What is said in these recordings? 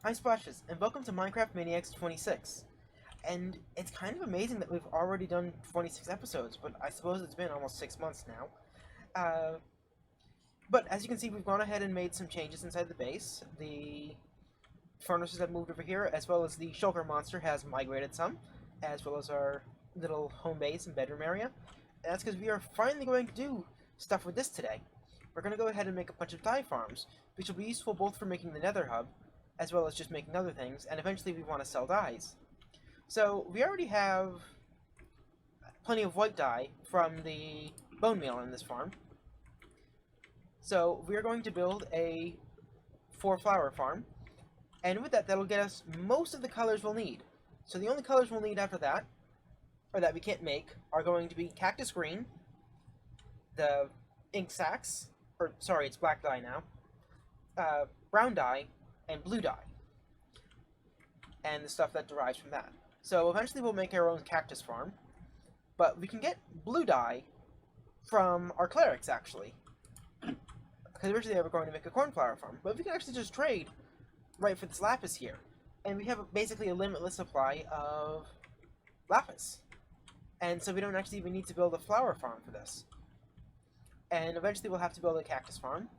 Hi Splashes, and welcome to Minecraft Maniacs 26. And it's kind of amazing that we've already done 26 episodes, but I suppose it's been almost 6 months now. But as you can see, we've gone ahead and made some changes inside the base. The furnaces have moved over here, as well as the shulker monster has migrated some, as well as our little home base and bedroom area. And that's because we are finally going to do stuff with this today. We're going to go ahead and make a bunch of dye farms, which will be useful both for making the nether hub, as well as just making other things, and eventually we want to sell dyes. So we already have plenty of white dye from the bone meal in this farm. So we're going to build a 4-flower farm, and with that, that'll get us most of the colors we'll need. So the only colors we'll need after that, or that we can't make, are going to be cactus green, the ink sacs, or sorry, it's black dye now, brown dye, and blue dye, and the stuff that derives from that. So eventually we'll make our own cactus farm, but we can get blue dye from our clerics, actually. Because originally they were going to make a cornflower farm, but we can actually just trade right for this lapis here. And we have basically a limitless supply of lapis. And so we don't actually even need to build a flower farm for this. And eventually we'll have to build a cactus farm,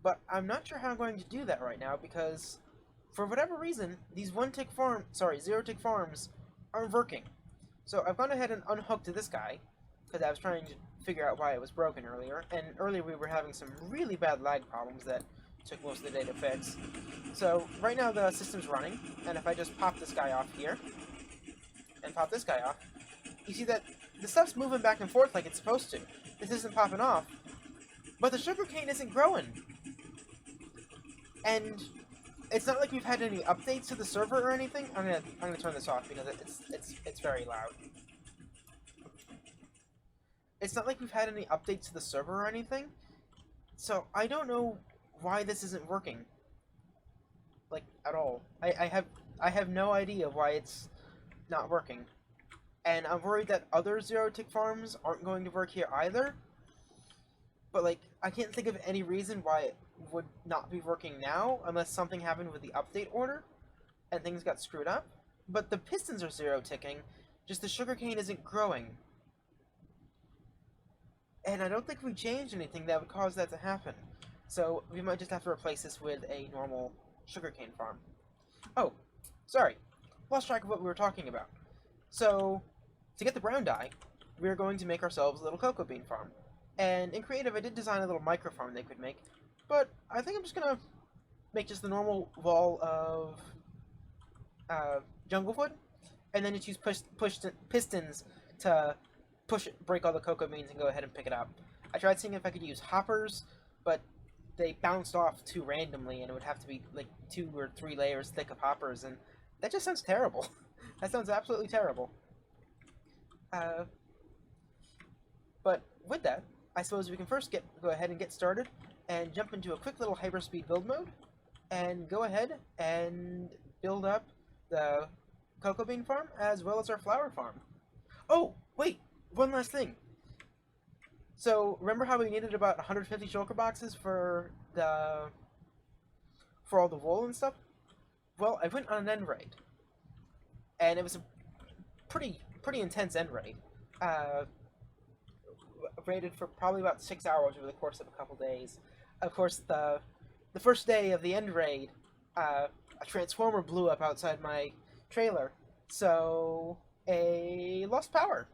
but I'm not sure how I'm going to do that right now because for whatever reason, these zero-tick farms aren't working. So I've gone ahead and unhooked this guy, because I was trying to figure out why it was broken earlier, and earlier we were having some really bad lag problems that took most of the day to fix. So right now the system's running, and if I just pop this guy off here, and pop this guy off, you see that the stuff's moving back and forth like it's supposed to. This isn't popping off, but the sugarcane isn't growing. And it's not like we've had any updates to the server or anything. I'm gonna turn this off because it's very loud. It's not like we've had any updates to the server or anything, so I don't know why this isn't working. Like at all. I have no idea why it's not working. And I'm worried that other zero-tick farms aren't going to work here either. But like I can't think of any reason why it would not be working now unless something happened with the update order and things got screwed up. But the pistons are zero-ticking, just the sugarcane isn't growing. And I don't think we changed anything that would cause that to happen. So we might just have to replace this with a normal sugarcane farm. Oh, sorry. Lost track of what we were talking about. So, to get the brown dye, we're going to make ourselves a little cocoa bean farm. And in Creative, I did design a little micro farm they could make, but I think I'm just gonna make just the normal wall of jungle wood, and then just use pistons to break all the cocoa beans and go ahead and pick it up. I tried seeing if I could use hoppers, but they bounced off too randomly, and it would have to be like 2 or 3 layers thick of hoppers, and that just sounds terrible. That sounds absolutely terrible. But with that, I suppose we can first go ahead and get started and jump into a quick little hyperspeed build mode and go ahead and build up the cocoa bean farm as well as our flower farm. Oh, wait, one last thing. So remember how we needed about 150 shulker boxes for all the wool and stuff? Well, I went on an end raid, and it was a pretty intense end raid. Raided for probably about 6 hours over the course of a couple days. Of course, the first day of the end raid, a transformer blew up outside my trailer, so I lost power.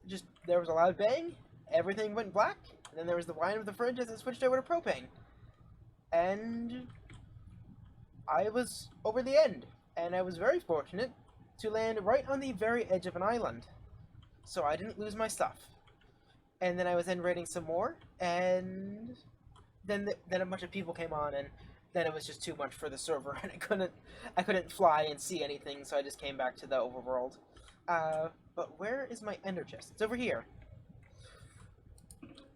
Just there was a loud bang, everything went black, and then there was the whine of the fridge as it switched over to propane, and I was over the end, and I was very fortunate to land right on the very edge of an island, so I didn't lose my stuff. And then I was end raiding some more, and then a bunch of people came on, and then it was just too much for the server, and I couldn't fly and see anything, so I just came back to the overworld. But where is my ender chest? It's over here.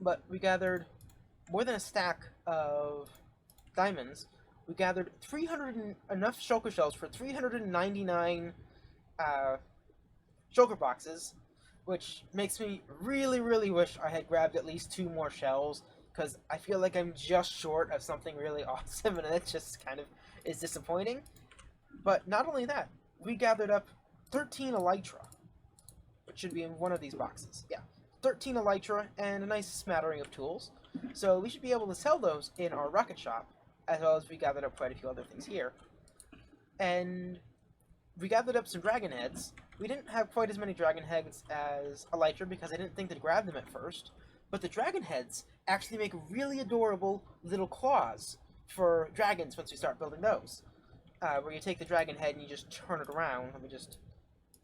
But we gathered more than a stack of diamonds. We gathered enough shulker shells for 399 shulker boxes, which makes me really wish I had grabbed at least 2 more shells, because I feel like I'm just short of something really awesome, and it just kind of is disappointing. But not only that, we gathered up 13 elytra, which should be in one of these boxes. Yeah, 13 elytra and a nice smattering of tools. So we should be able to sell those in our rocket shop, as well as we gathered up quite a few other things here. And we gathered up some dragon heads. We didn't have quite as many dragon heads as elytra because I didn't think to grab them at first. But the dragon heads actually make really adorable little claws for dragons once we start building those. Where you take the dragon head and you just turn it around. Let me just,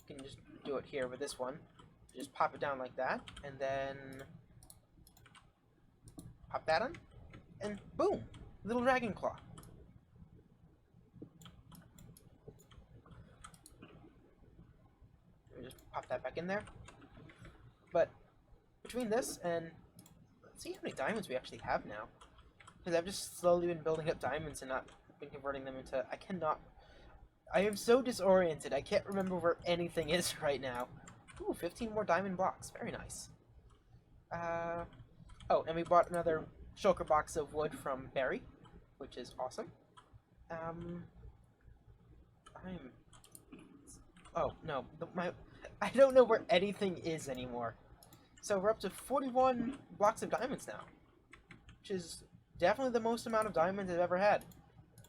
you can just do it here with this one. Just pop it down like that, and then pop that on, and boom, little dragon claw. Just pop that back in there. But between this and let's see how many diamonds we actually have now, because I've just slowly been building up diamonds and not been converting them into. I am so disoriented. I can't remember where anything is right now. Ooh, 15 more diamond blocks. Very nice. Oh, and we bought another shulker box of wood from Barry, which is awesome. Oh, no. I don't know where anything is anymore. So we're up to 41 blocks of diamonds now, which is definitely the most amount of diamonds I've ever had.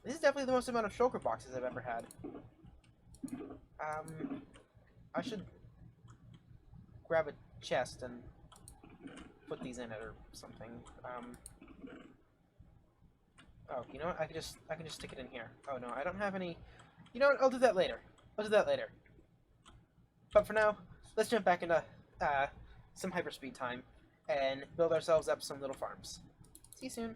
This is definitely the most amount of shulker boxes I've ever had. I should grab a chest and put these in it or something. Oh, you know what? I can just stick it in here. Oh no, I don't have any. You know what? I'll do that later. But for now, let's jump back into some hyperspeed time and build ourselves up some little farms. See you soon.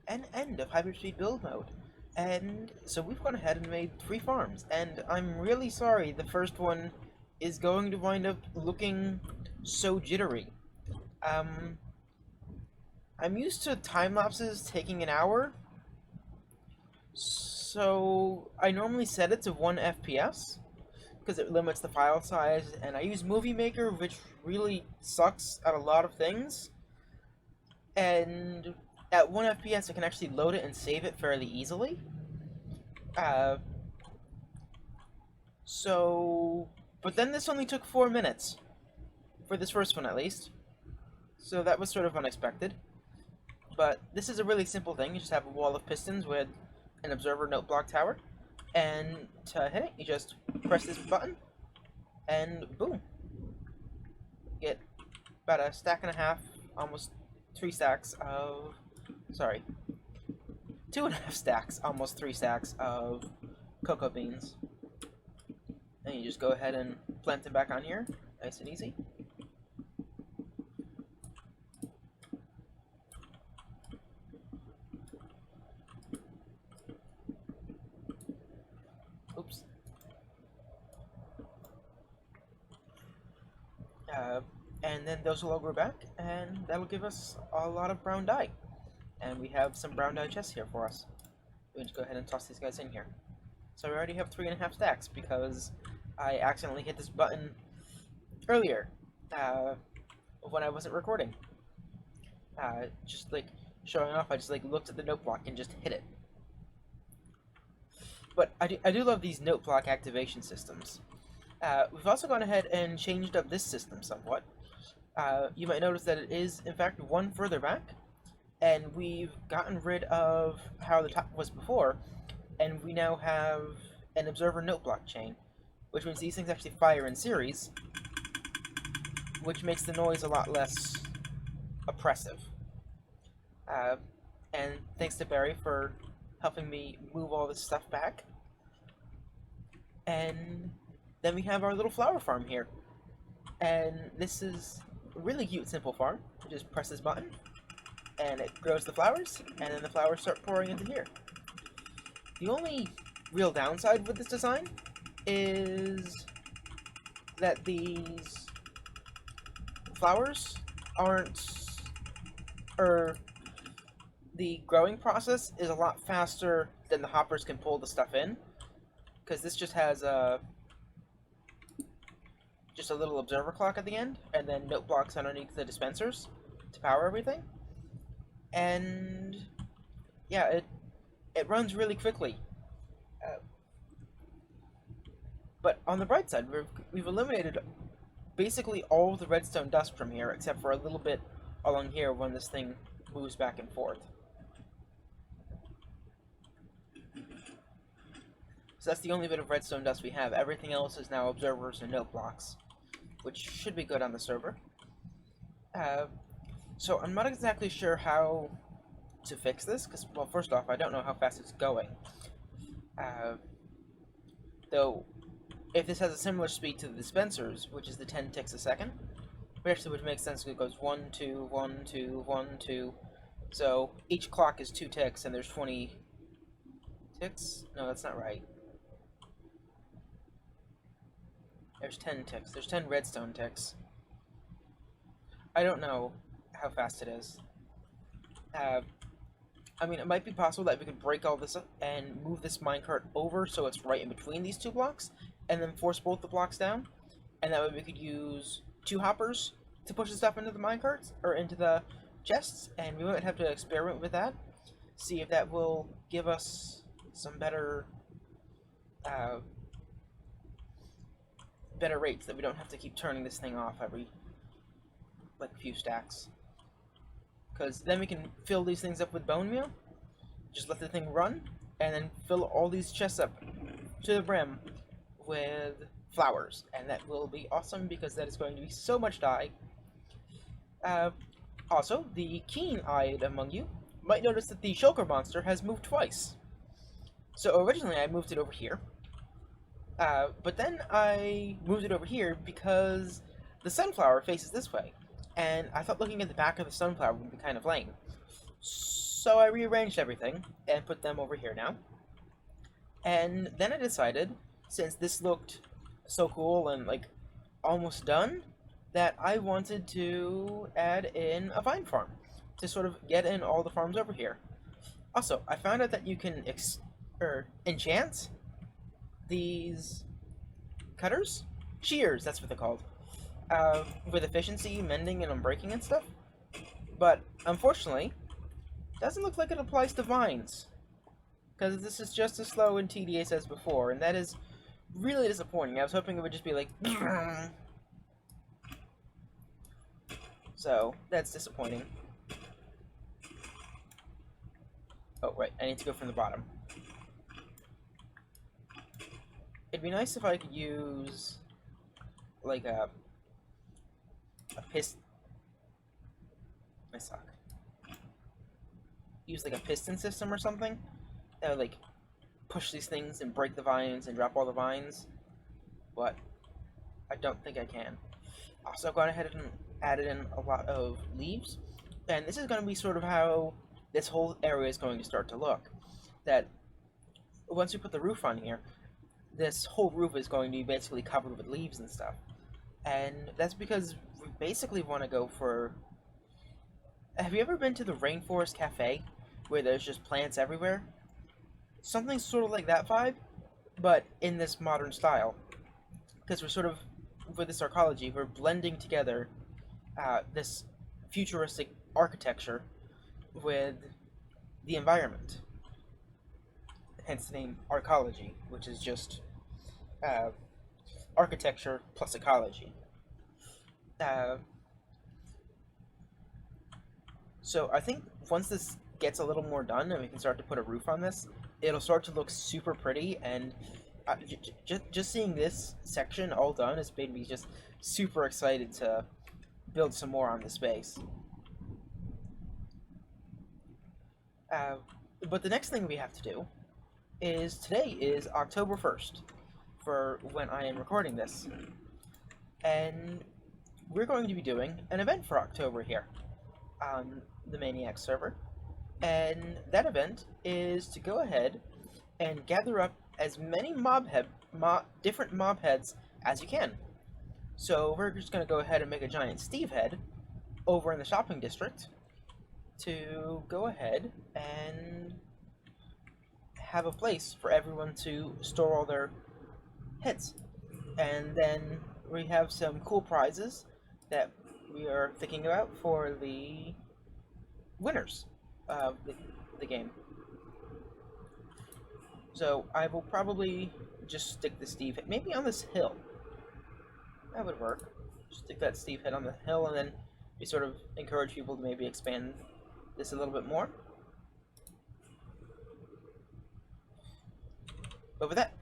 An end of hyperspeed build mode. And so we've gone ahead and made 3 farms, and I'm really sorry the first one is going to wind up looking so jittery. I'm used to time lapses taking an hour, so I normally set it to 1 FPS because it limits the file size, and I use Movie Maker, which really sucks at a lot of things. And at 1 FPS, I can actually load it and save it fairly easily. But then this only took 4 minutes. For this first one, at least. So that was sort of unexpected. But this is a really simple thing. You just have a wall of pistons with an observer note block tower. And to hit it, you just press this button, and boom. Get about a stack and a half, almost 3 stacks of... Sorry. 2.5 stacks, almost 3 stacks of cocoa beans. And you just go ahead and plant them back on here, nice and easy. Oops. Uh, and then those will all grow back, and that'll give us a lot of brown dye. And we have some brown dye chests here for us. We can just go ahead and toss these guys in here. So we already have 3.5 stacks because I accidentally hit this button earlier when I wasn't recording. Just like showing off, I just like looked at the note block and just hit it. But I do love these note block activation systems. We've also gone ahead and changed up this system somewhat. You might notice that it is, in fact, one further back, and we've gotten rid of how the top was before, and we now have an observer note block chain, which means these things actually fire in series, which makes the noise a lot less oppressive. And thanks to Barry for helping me move all this stuff back. And then we have our little flower farm here. And this is a really cute, simple farm. You just press this button, and it grows the flowers, and then the flowers start pouring into here. The only real downside with this design is that these flowers aren't, the growing process is a lot faster than the hoppers can pull the stuff in, because this just has just a little observer clock at the end, and then note blocks underneath the dispensers to power everything. And yeah, it runs really quickly. But on the bright side, we've eliminated basically all of the redstone dust from here, except for a little bit along here when this thing moves back and forth. So that's the only bit of redstone dust we have. Everything else is now observers and note blocks, which should be good on the server. So I'm not exactly sure how to fix this, because, well, first off, I don't know how fast it's going. Though, if this has a similar speed to the dispensers, which is the 10 ticks a second, which actually would make sense because it goes 1, 2, 1, 2, 1, 2. So each clock is 2 ticks, and there's 20 ticks? No, that's not right. There's 10 ticks. There's 10 redstone ticks. I don't know how fast it is. I mean, it might be possible that we could break all this up and move this minecart over so it's right in between these two blocks, and then force both the blocks down, and that way we could use 2 hoppers to push the stuff into the minecarts, or into the chests, and we might have to experiment with that, see if that will give us some better rates, that we don't have to keep turning this thing off every, like, few stacks. Because then we can fill these things up with bone meal, just let the thing run, and then fill all these chests up to the brim with flowers. And that will be awesome, because that is going to be so much dye. Also, the keen-eyed among you might notice that the shulker monster has moved twice. So originally I moved it over here, but then I moved it over here because the sunflower faces this way. And I thought looking at the back of the sunflower would be kind of lame. So I rearranged everything and put them over here now. And then I decided, since this looked so cool and, like, almost done, that I wanted to add in a vine farm to sort of get in all the farms over here. Also, I found out that you can enchant these cutters? Shears, that's what they're called. With efficiency, mending, and unbreaking and stuff. But, unfortunately, doesn't look like it applies to vines. Because this is just as slow and tedious as before, and that is really disappointing. I was hoping it would just be like... So, that's disappointing. Oh, right, I need to go from the bottom. It'd be nice if I could use, like, a piston. I suck. Use like a piston system or something that would like push these things and break the vines and drop all the vines, but I don't think I can. Also, I've gone ahead and added in a lot of leaves, and this is going to be sort of how this whole area is going to start to look. That once we put the roof on here, this whole roof is going to be basically covered with leaves and stuff. And that's because we basically want to go for... Have you ever been to the Rainforest Cafe, where there's just plants everywhere? Something sort of like that vibe, but in this modern style. Because we're sort of, with this arcology, we're blending together this futuristic architecture with the environment. Hence the name arcology, which is just uh, architecture plus ecology. Uh, so I think once this gets a little more done and we can start to put a roof on this, it'll start to look super pretty. And just seeing this section all done has made me just super excited to build some more on this space. Uh, but the next thing we have to do is today is October 1st for when I am recording this. And we're going to be doing an event for October here on the Maniacs server. And that event is to go ahead and gather up as many different mob heads as you can. So we're just going to go ahead and make a giant Steve head over in the shopping district to go ahead and have a place for everyone to store all their heads. And then we have some cool prizes that we are thinking about for the winners of the game. So I will probably just stick the Steve head, maybe on this hill. That would work. Stick that Steve head on the hill, and then we sort of encourage people to maybe expand this a little bit more. But with that,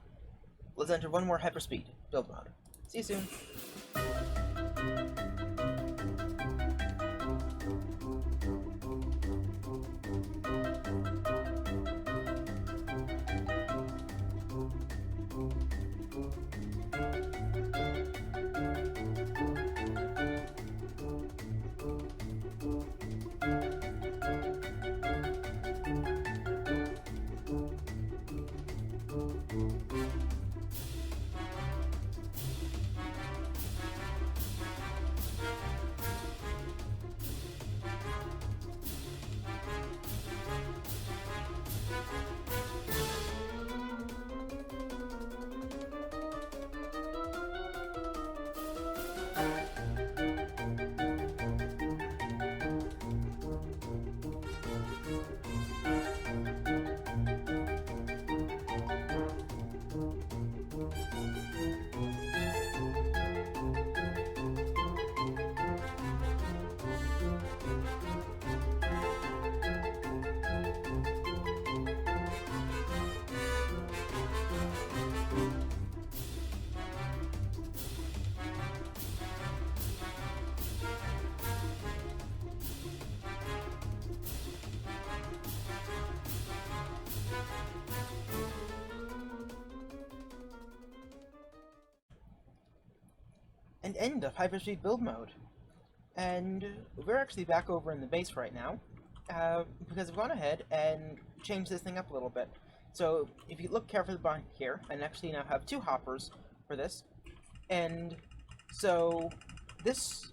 let's enter one more hyperspeed build mode. See you soon. And end of hyperspeed build mode. And we're actually back over in the base right now, because I've gone ahead and changed this thing up a little bit. So if you look carefully behind here, and actually now have two hoppers for this, and so this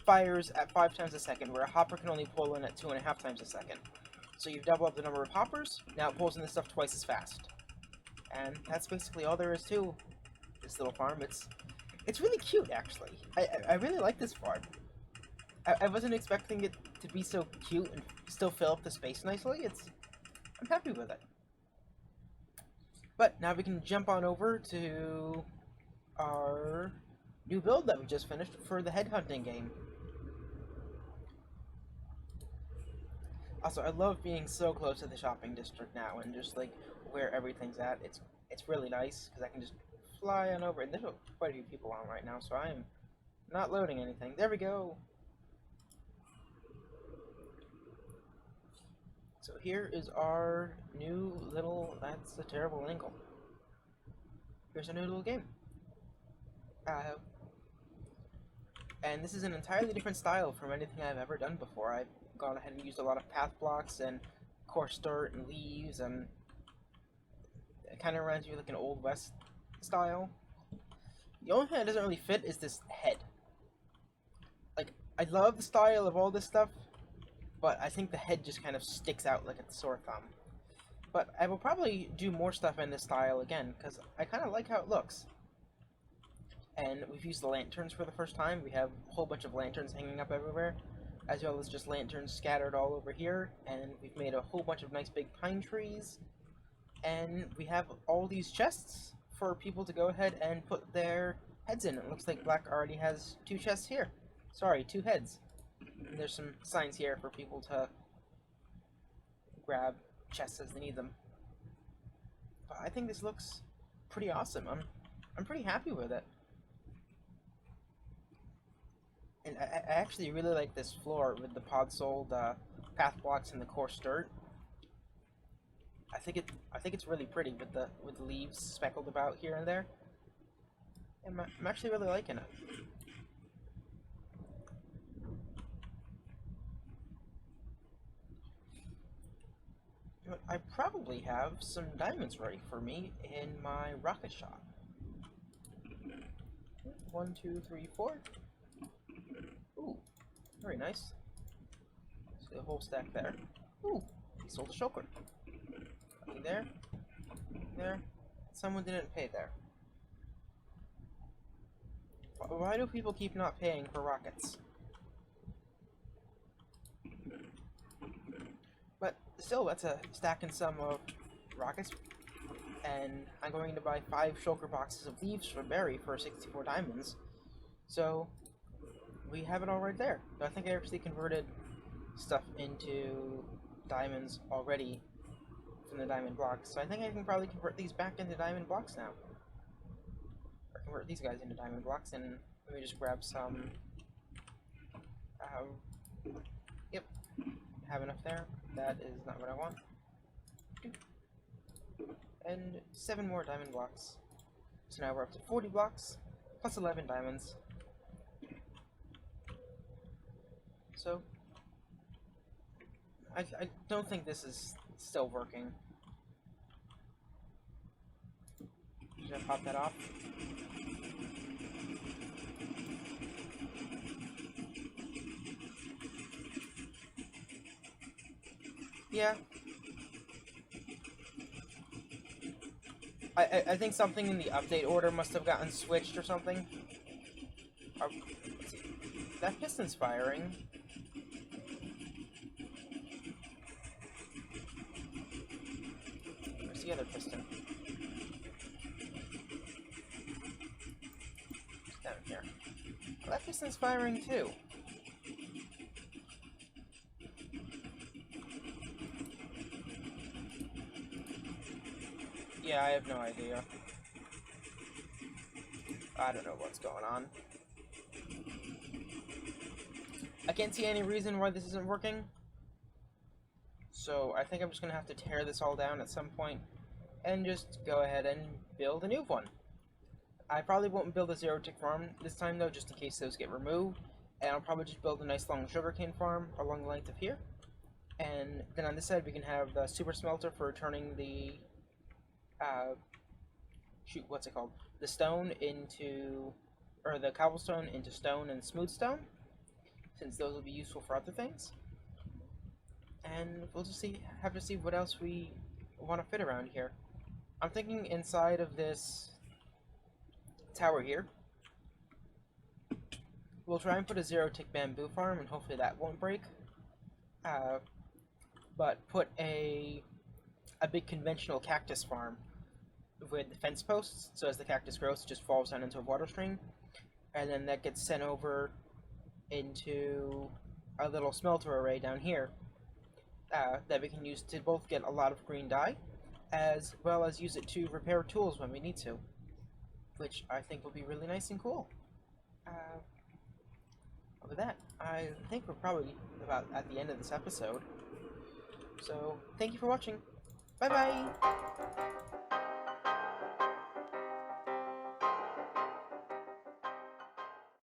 fires at 5 times a second, where a hopper can only pull in at 2.5 times a second. So you've doubled up the number of hoppers, now it pulls in this stuff twice as fast. And that's basically all there is to this little farm. It's really cute, actually. I really like this farm. I wasn't expecting it to be so cute and still fill up the space nicely. I'm happy with it. But now we can jump on over to our new build that we just finished for the headhunting game. Also, I love being so close to the shopping district now and just like where everything's at. It's really nice because I can just fly on over, and there's quite a few people on right now, so I am not loading anything. There we go. So here is our new little, that's a terrible angle. Here's a new little game. And this is an entirely different style from anything I've ever done before. I've gone ahead and used a lot of path blocks and coarse dirt and leaves, and it kind of reminds you like an Old West style. The only thing that doesn't really fit is this head. Like, I love the style of all this stuff, but I think the head just kind of sticks out like a sore thumb. But I will probably do more stuff in this style again, because I kind of like how it looks. And we've used the lanterns for the first time. We have a whole bunch of lanterns hanging up everywhere, as well as just lanterns scattered all over here. And we've made a whole bunch of nice big pine trees. And we have all these chests for people to go ahead and put their heads in. It looks like Black already has 2 chests here. Sorry, 2 heads. And there's some signs here for people to grab chests as they need them. But I think this looks pretty awesome. I'm pretty happy with it. And I actually really like this floor with the pod-soled path blocks and the coarse dirt. I think it's really pretty with the leaves speckled about here and there. And I'm actually really liking it. But I probably have some diamonds ready for me in my rocket shop. 1, 2, 3, 4. Ooh, very nice. See a whole stack there. Ooh, he sold a shulker. Nothing there. There. Someone didn't pay there. Why do people keep not paying for rockets? But still, that's a stack and some of rockets. And I'm going to buy 5 shulker boxes of leaves for Barry for 64 diamonds. So we have it all right there. I think I actually converted stuff into diamonds already from the diamond blocks. So I think I can probably convert these back into diamond blocks now. Or convert these guys into diamond blocks, and let me just grab some. Yep. Have enough there. That is not what I want. And 7 more diamond blocks. So now we're up to 40 blocks, plus 11 diamonds. So, I don't think this is still working. Should I pop that off? Yeah. I think something in the update order must have gotten switched or something. Let's see. That piston's firing. Where's the other piston? It's down here. Well, that piston's firing too. Yeah, I have no idea. I don't know what's going on. I can't see any reason why this isn't working. So I think I'm just going to have to tear this all down at some point and just go ahead and build a new one. I probably won't build a zero-tick farm this time though, just in case those get removed. And I'll probably just build a nice long sugarcane farm along the length of here. And then on this side we can have the super smelter for turning the what's it called? The stone into, or the cobblestone into stone and smooth stone, since those will be useful for other things. And we'll just have to see what else we want to fit around here. I'm thinking inside of this tower here, we'll try and put a zero-tick bamboo farm, and hopefully that won't break. But put a big conventional cactus farm with the fence posts, so as the cactus grows, it just falls down into a water stream, and then that gets sent over into a little smelter array down here that we can use to both get a lot of green dye, as well as use it to repair tools when we need to, which I think will be really nice and cool. With that, I think we're probably about at the end of this episode, so thank you for watching. Bye bye!